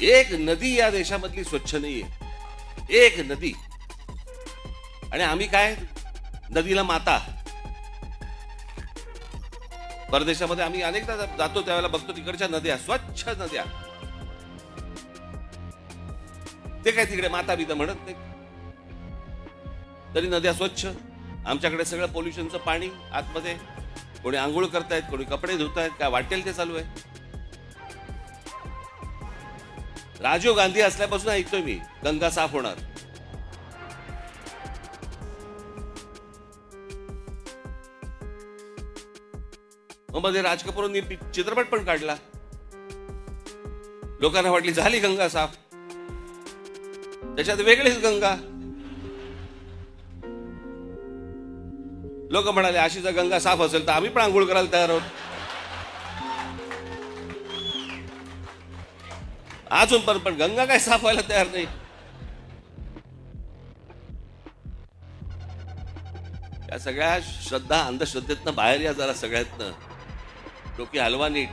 एक नदी या देशामधली स्वच्छ नाहीये, एक नदी. आणि आम्ही काय नदीला माता. परदेशामध्ये आम्ही अनेकदा जातो त्यावेळेला बघतो तिकडच्या नद्या स्वच्छ नद्या, ते काय तिकडे माता बिता म्हणत नाही, तरी नद्या स्वच्छ. आमच्याकडे सगळं पोल्युशनचं पाणी आतमध्ये, कोणी आंघोळ करतायत, कोणी कपडे धुतायत, काय वाटेल ते चालू आहे. राजीव गांधी असल्यापासून ऐकतोय मी गंगा साफ होणार. मध्ये राज कपूरनी चित्रपट पण काढला, लोकांना वाटली झाली गंगा साफ, त्याच्यात वेगळीच गंगा. लोक म्हणाले अशी जर गंगा साफ असेल तर आम्ही पण आंघोळ करायला तयार आहोत. अजून पण गंगा काय साफ व्हायला तयार नाही. या सगळ्या श्रद्धा अंधश्रद्धेतनं बाहेर या जरा, सगळ्यातनं डोकी हलवा नीट.